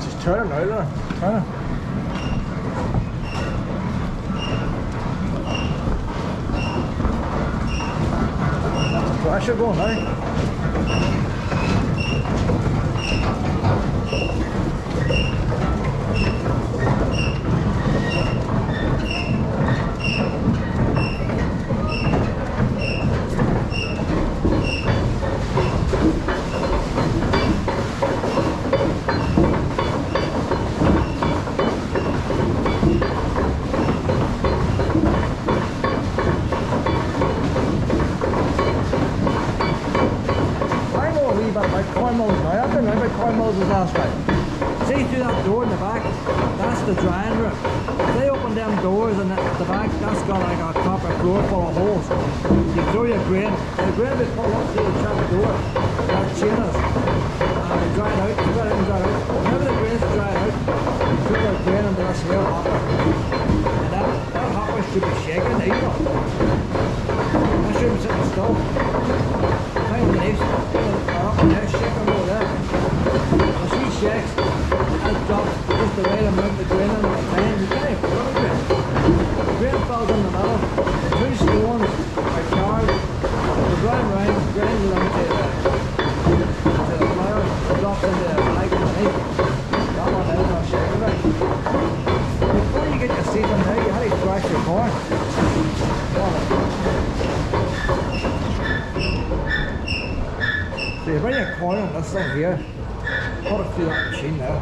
She's turning now, look. Turning. That's a pressure going now. See through that door in the back, that's the drying room. If they open them doors and at the back, that's got like a copper floor full of holes. You throw your grain, the grain will pull up through the trap door, that chain is, and they dry it out, you got it and dry it out. Whenever the grain's dried out, you throw your grain into this here hopper. And that hopper should be shaking, you know. That shouldn't be sitting still. Find the knives, they're up and there, shake them over there. When she shakes, that drops just the right amount of grain in the time. You can't put it in. The grain falls in the middle, the two stones are charred, the brown round grains around to the flour, drops into the bag underneath. That one is not shaking right. Before you get your seeds in there, you have to thrash your corn. So you bring your corn on this thing here, put it through that machine now.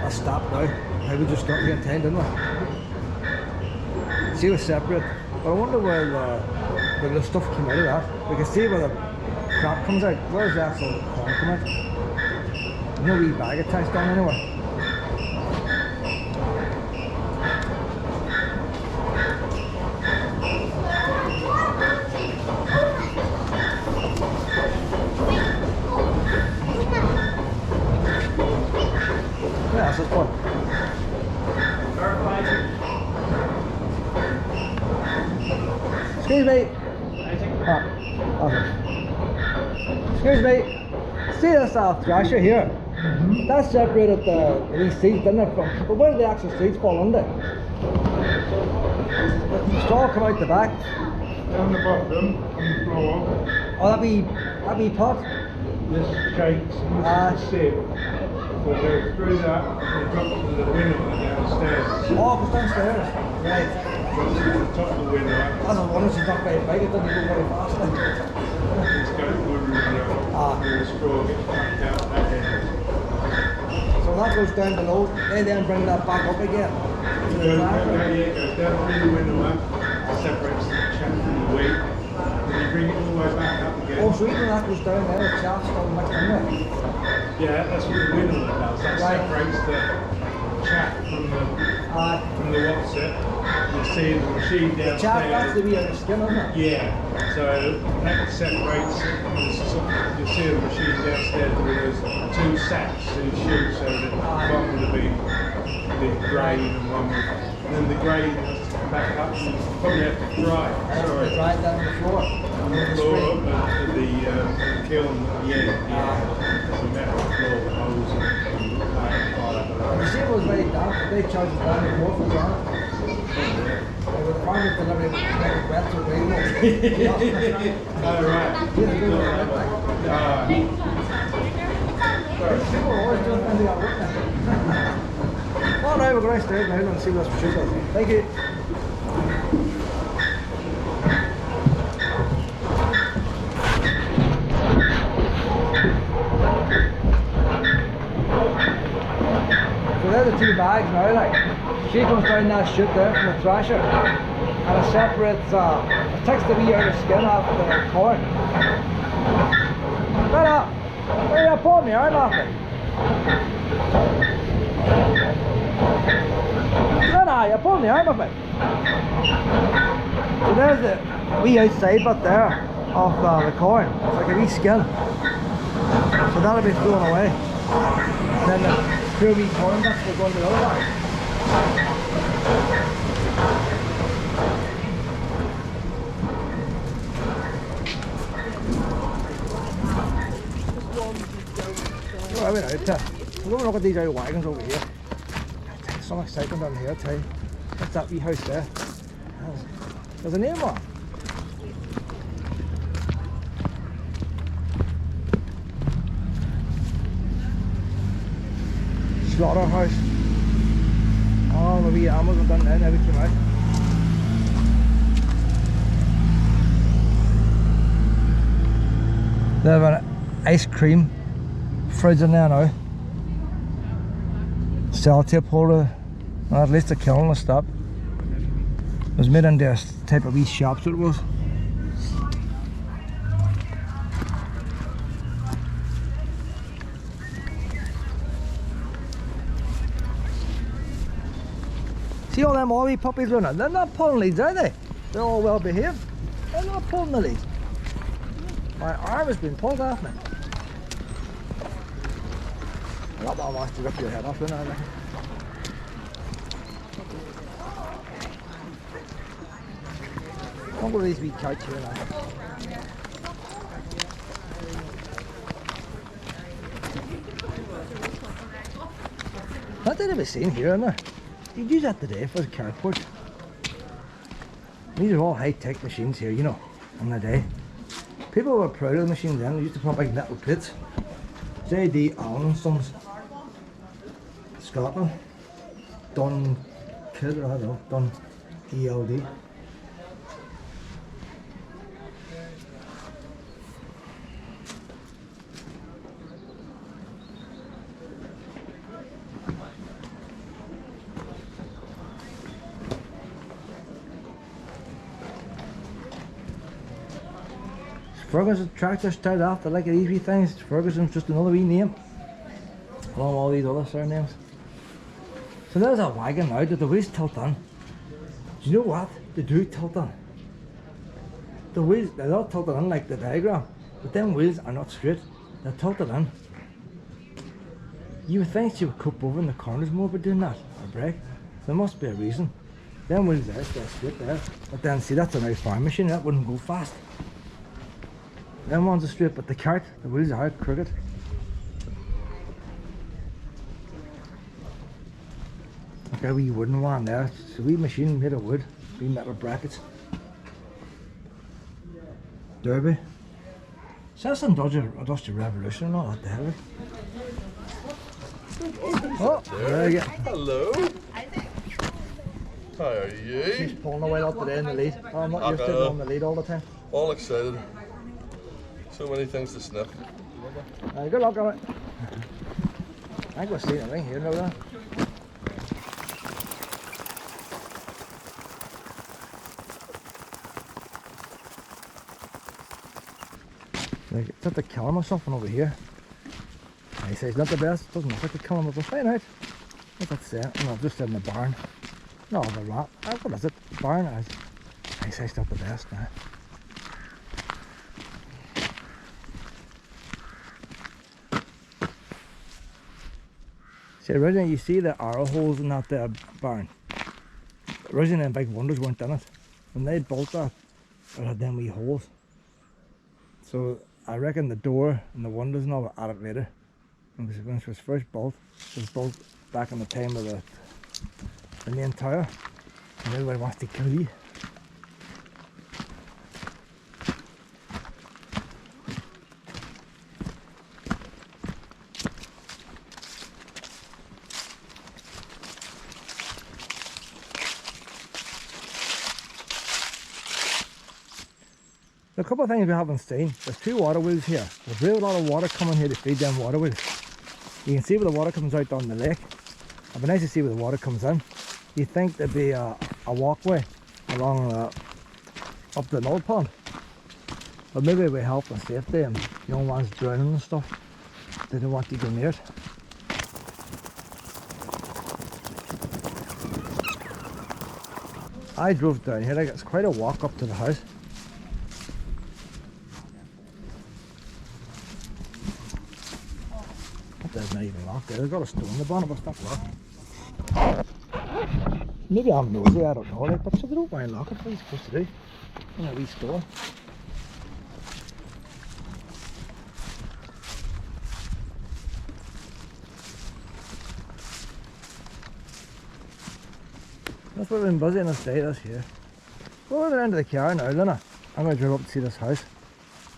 That's stopped now. Now we just got to get 10, didn't we? See, we're separate. But I wonder where the stuff came out of that. We can see where the crap comes out. Where's the actual corn come out? No wee bag attached on anywhere. That's this one. Excuse me. Excuse me. See this thrasher here? That separated these seeds, didn't it? But where did the actual seeds fall under? The straw come out the back. Down the bottom, on the floor. Oh, that'd be pot? This cakes and this is the sieve. So go through that and drop to the window downstairs. Oh, it's downstairs. Right. Drop to the top of the window. That's what I wanted, she's not very big, it doesn't go very fast. It's going through the window. The straw gets packed out that end. So that goes down below, they then bring that back up again. It goes down through the window up, separates the chaff from the wheat, and you bring it all the way back up again. Oh, so even that goes down there, the chaff's still mixed in there? Yeah, that's what the window does. That separates the chaff from the what's it. You see the machine downstairs. The chaff, that's the wee out of skin, isn't it? Yeah, so that separates it. You see the machine downstairs with those two sacks, two shoots, so that one would be the grain and one would, and then the grain has to come back up and you probably have to dry it. Sorry. Dry it down on the floor. On the floor of the kiln at the end. It's a metal floor with holes in it. The machine was very damp, they charged us down the floor for it. They were farmers delivering like wet to rain. Oh, right. People are always doing things like work now. Well, now we're going to stay now and see what this machine does. Thank you. So there's the two bags now, like. She comes down that chute there from the thrasher and it separates, it takes the wee out of skin off the corn. Where are you pulling me arm off me? No, you're pulling the arm off me. So there's the wee outside bit there of the corn. It's like a wee skin. So that'll be thrown away. And then the two wee corn bits will go in the other bag. I went out to look at these old wagons over here. Some excitement on here too. What's that wee house there? There's a name on it. Slaughterhouse. Oh, the wee animals are done now, never came out. They have an ice cream fridge in there now. Sellotape holder. Well, at least the kiln will stop. It was made into a type of wee shop, so it was. See all them wee puppies running? They're not pulling leads, are they? They're all well behaved. They're not pulling the leads. My arm has been pulled off me. That one wants to rip your head off, I reckon. Look at these wee couch here now. What did I be seen here, isn't there? You'd use that today for the carport. These are all high-tech machines here, you know, in the day. People were proud of the machines then. They used to put big metal plates. J.D. Allen and Sons, Scotland. Dun Kid, or I don't know, Dun ELD. Ferguson's tractor started off to like these wee things. Ferguson's just another wee name, along with all these other surnames. So there's a wagon now that the wheels tilt on. Do you know what? They do tilt on. The wheels, they're not tilted on like the diagram, but them wheels are not straight. They're tilted on. You would think she would cup over in the corners more by doing that, or brake. There must be a reason. Them wheels there, they're straight there. But then see, that's a nice farm machine, that wouldn't go fast. Them ones are straight, but the cart, the wheels are crooked. Like a wee wooden one there. It's a wee machine made of wood, wee metal brackets. Derby. So that's industrial revolution and all that there. Oh, there you go. Hello. How are you? She's pulling away up today in the lead. Oh, I'm not used to on the lead all the time. All excited. So many things to sniff. Good luck on it. I think we're seeing anything here now then. Like, it's at the kiln or something over here. He says not the best, doesn't look like the kiln, but we'll find out. What's that say? No, just in the barn. No, the rat. What is it? The barn? He says not the best now. See, originally you see the arrow holes in that there barn. Originally them big windows weren't in it. When they built that, it had them wee holes. So I reckon the door and the windows and all were added later. When it was first built, it was built back in the time of the main tower. And everybody wants to kill you. A couple of things we haven't seen. There's two water wheels here. There's really a lot of water coming here to feed them water wheels. You can see where the water comes out down the lake. It'd be nice to see where the water comes in. You'd think there'd be a walkway along up the null pond. But maybe it would help with safety and young ones drowning and stuff. They don't want to go near it. I drove down here, like it's quite a walk up to the house. That's not even locked there. They've got a stone in the bottom, but it's not locked. Maybe I'm nosy, I don't know, like, but so they don't mind locking. What are you supposed to do? In a wee store. That's what we've been busy on this day, this here. We're at the end of the car now, Luna. I'm going to drive up to see this house.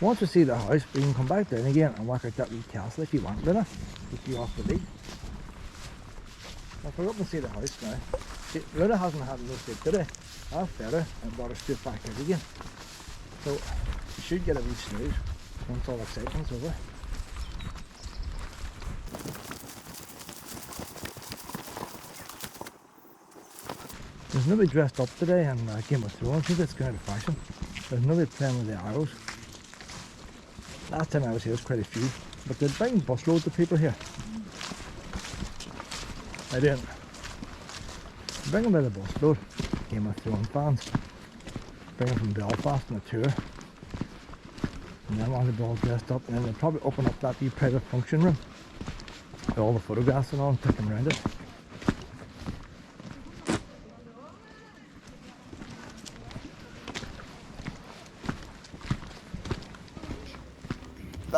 Once we see the house, we can come back down again and work out that wee castle if you want, Luna. If you off the lead. If we're up and see the house now. See, Luna hasn't had no sleep today. I've fed her and brought her straight back out again. So, you should get a wee snooze once all the excitement's over. There's nobody dressed up today in Game of Thrones. I think that's kind of fashion. There's nobody playing with the arrows. Last time I was here, there was quite a few, but they're bringing busloads of people here. I didn't. Bring them by the busload. Game of Thrones fans. Bring them from Belfast on a tour. And then want to be all dressed up, and then they'll probably open up that wee private function room with all the photographs and all, and take them around it.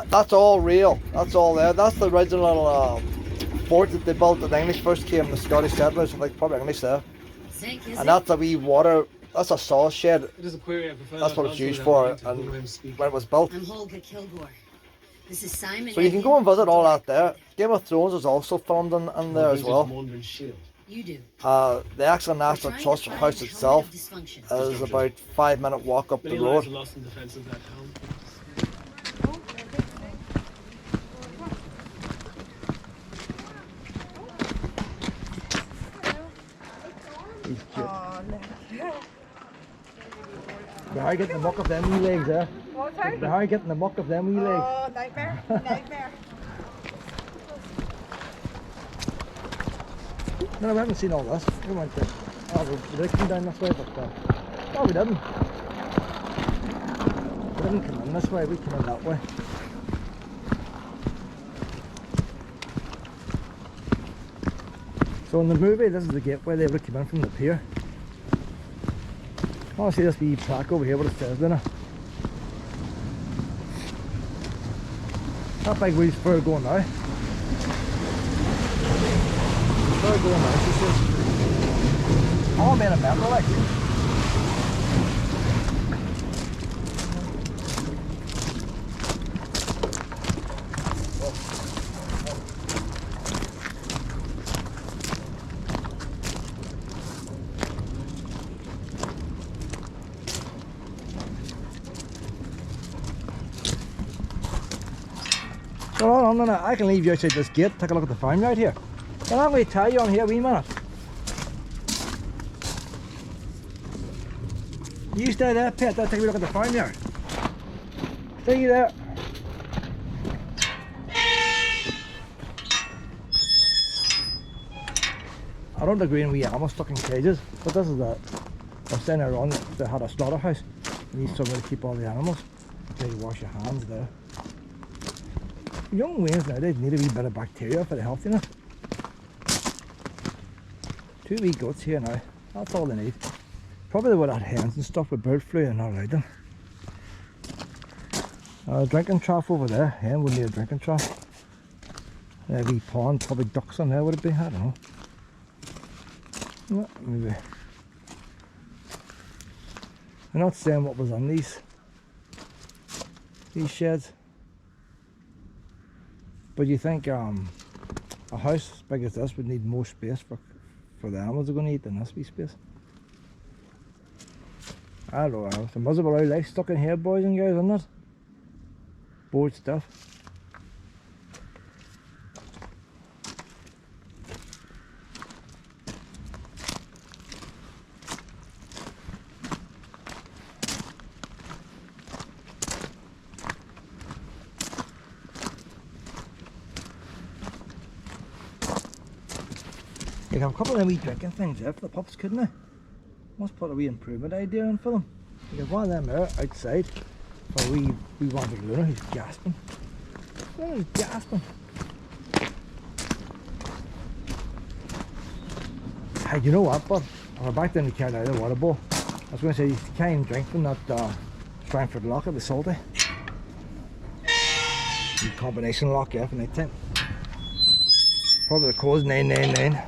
That's all real. That's all there. That's the original fort that they built when the English first came, the Scottish settlers, like probably English there. And that's a wee water, that's a saw shed. That's what it's used for, and when it was built. I'm Holga Kilgore. This is Simon. So you can go and visit all that there. Game of Thrones is also filmed in there as well. You do. The actual National Trust house itself is about 5-minute walk up the road. How getting the muck of them wee legs there? What's that? How getting the muck of them wee legs? Oh, nightmare, nightmare. No, we haven't seen all this. We went to, we did come down this way, but no, we didn't. We didn't come in this way, we came in that way. So in the movie, this is the gateway they would come in from the pier. I want to see this wee plaque over here, what it says in it. That big wheel's fur going now. Fur going now, she says. All made of metal, like. So no, I can leave you outside this gate, take a look at the farmyard here. But I'm going to tell you on here a wee minute. You stay there, Pet, I'll take a look at the farmyard. Stay there. I don't agree with animals stuck in cages, but this is the, I was saying earlier on, they had a slaughterhouse. You need somewhere to keep all the animals. You need to wash your hands there. Young whales nowadays need a wee bit of bacteria for the healthiness. 2 wee goats here now, that's all they need. Probably they would have hens and stuff with bird flu and not allowed them. Drinking trough over there, hen would need a drinking trough. A wee pond, probably ducks on there would it be, I don't know. Well, maybe. I'm not saying what was on these sheds. But you think a house as big as this would need more space for the animals they're going to eat than this wee space? I don't know, it's a miserable old life stuck in here, boys and girls, isn't it? Bored stuff. You have a couple of them wee drinking things there for the pups, couldn't they? Must put a wee improvement idea in for them. You have one of them there outside for a wee wanted Luna who's gasping. Oh, he's gasping. Hey, you know what, bud? We're back down the car now, the water bowl. I was going to say, you can't even drink from that Frankfurt lock, it'll be salty. Combination lock, yeah, for night time. Probably the code's 999.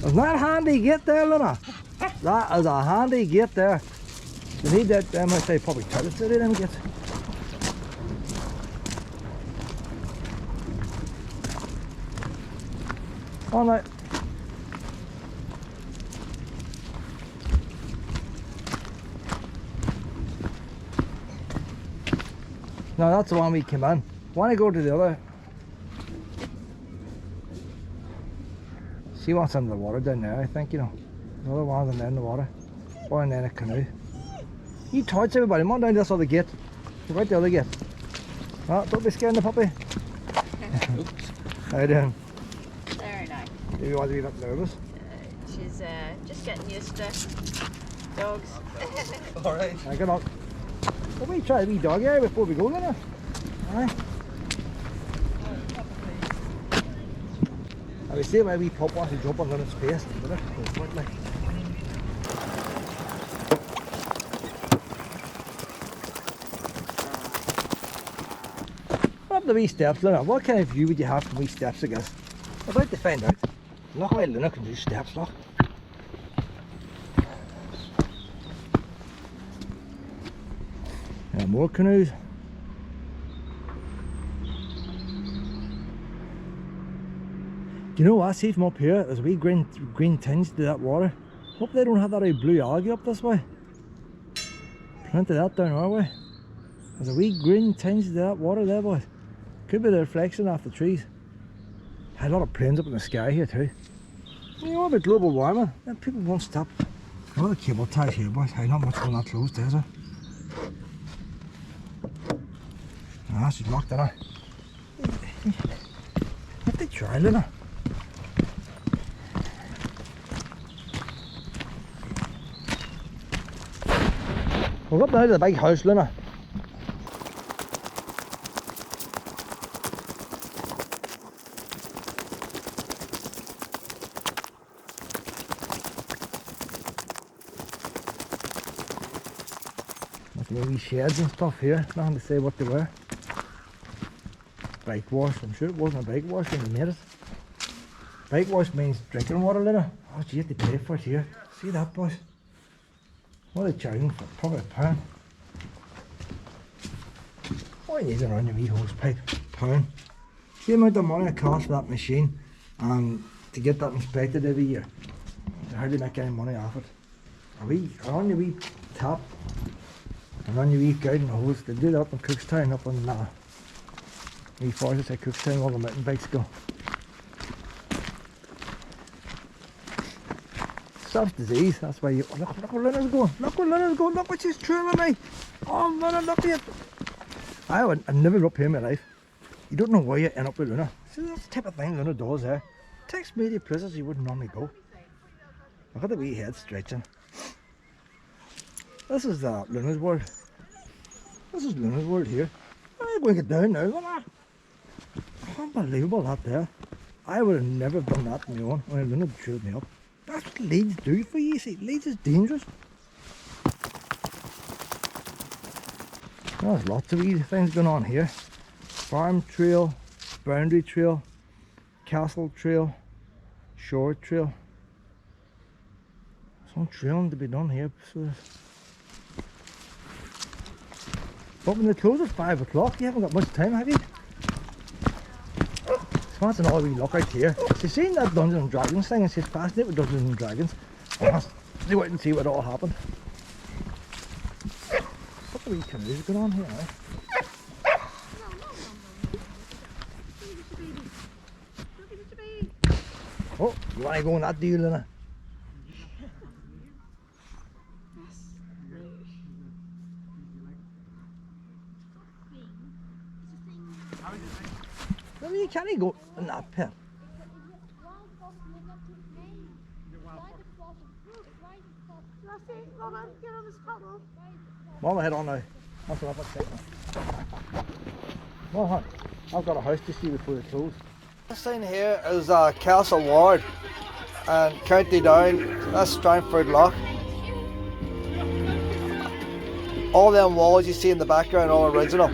Isn't that a handy gate there, Luna? That is a handy gate there. You need that, I say, public toilets to them gates. Oh no. No, that's the one we came in. Want to go to the other? See what's under the water down there, I think, you know. The other one's in the water. Or in a canoe. You touch everybody, come on down this other gate. Go out the other gate. Oh, don't be scared of the puppy. How you doing? Very nice. Do you want to be a bit nervous? She's just getting used to dogs. Alright. I get up. Well, we try a wee dog area before we go there. Aye. I would say my wee pup wants to jump on its face. What up the wee steps, Luna? What kind of view would you have from wee steps, I guess? I'd like to find out. Look how Luna can do steps, look. And more canoes. Do you know what? See from up here, there's a wee green tinge to that water. Hope they don't have that wee blue algae up this way. Plenty of that down our way. There's a wee green tinge to that water there, boys. Could be the reflection off the trees. A lot of planes up in the sky here too. You know about global warming, and people won't stop. Oh, the cable ties here, boys. Hey, not much going that close there, is there? Ah, she's locked in her. Have they tried it? We're up now to the big house, Luna. Look at the wee sheds and stuff here. Nothing to say what they were. Bike wash. I'm sure it wasn't a bike wash when they made it. Bike wash means drinking water, Luna. Oh, gee, you have to pay for it here. See that, boys? What are they charging for? Probably £1. What you need to run your wee hose pipe? £1. See the amount of money it costs for that machine and to get that inspected every year. You hardly make any money off it. On your wee tap and on your wee garden hose. They do that up in Cookstown, up in wee forest at Cookstown, all the mountain bikes go. Stops disease, that's why you. Look where Leonard's going, look where Leonard's going, look what she's trailing me. Oh, Leonard, look at it. I've never been up here in my life. You don't know where you end up with Luna. See, that's the type of thing Luna does there. Takes me to places you wouldn't normally go. Look at the wee head stretching. This is Luna's world. This is Luna's world here. I'm going to get down now, Luna. Unbelievable that there. I would have never done that on my own when Luna showed me up. That's what leads do for you, see. Leads is dangerous. There's lots of wee things going on here. Farm trail, boundary trail, castle trail, shore trail. Some trailing to be done here. So but when they close at 5 o'clock, you haven't got much time, have you? So that's another wee look out here. So you seen that Dungeons and Dragons thing? It's just fascinating with Dungeons and Dragons. Let's do it and see what all happened. What the wee canoes going on here, eh? Oh, you want to go on that deal, Luna? No, you can't go in that pit. Mama, head on now. That's what I've got. Well, hon, I've got a house to see before they close. This thing here is Castle Ward and County Down. That's Strangford Lough. All them walls you see in the background are all original.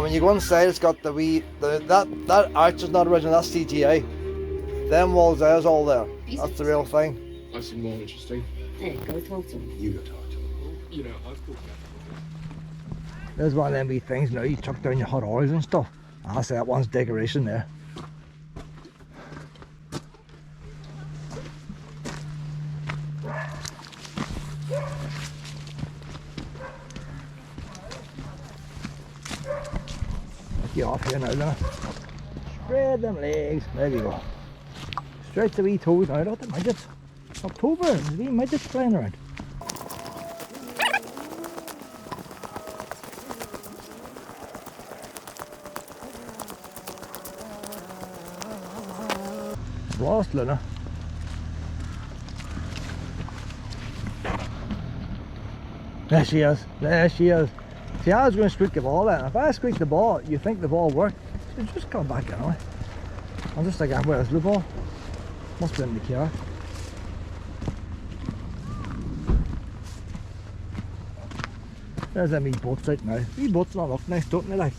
When you go inside, it's got the wee that arch is not original. That's CGI. Them walls there's all there. That's the real thing. I seem more interesting. Hey, go talk to him. You go talk to him. You know, I've thought that. There's one of them wee things, you know, you chuck down your hot oils and stuff. I say that one's decoration there. Get off here now, then. Spread them legs. There you go. Stretch the wee toes out of the midgets. October, there's wee midgets flying around. Lost Luna. There she is. There she is. See, I was going to squeak the ball in. If I squeak the ball, you think the ball worked. So just come back anyway. I'm just like, where's the ball? Must be in the car. There's them wee boats out now. Wee boats not look nice, don't they, like?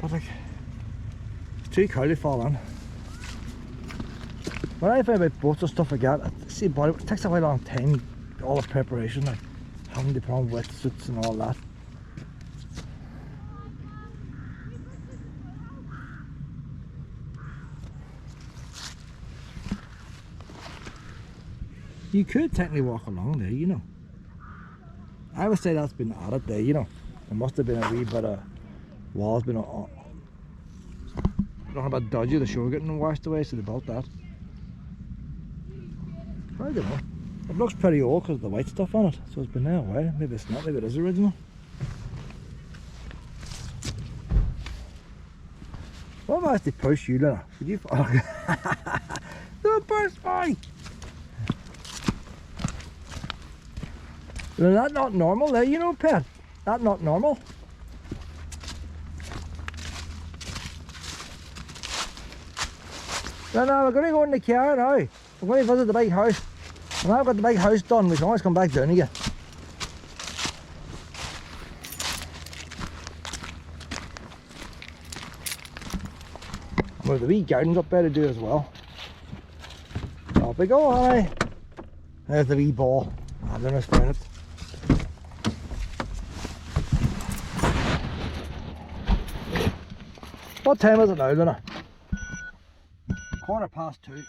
But like, it's too cold to fall in. When I find about boats and stuff like that, see, but it takes a very long time, all the preparation, like having to put on wetsuits and all that. You could technically walk along there, you know. I would say that's been added there, you know. There must have been a wee bit of walls been on. I don't know about dodgy, the shore getting washed away, so they built that. I don't know. It looks pretty old because of the white stuff on it, so it's been there a while. Maybe it's not, maybe it is original. What if I had to push you, Lena? Could you fall? Don't push me! Well, that's not normal there, you know, pet. That's not normal. No, we're going to go in the car now. We're going to visit the big house. When I've got the big house done, we can always come back down again. Well, the wee garden's up there to do as well. Up we go, honey. There's the wee ball. I don't know if I found it. What time is it now, Luna? 2:15.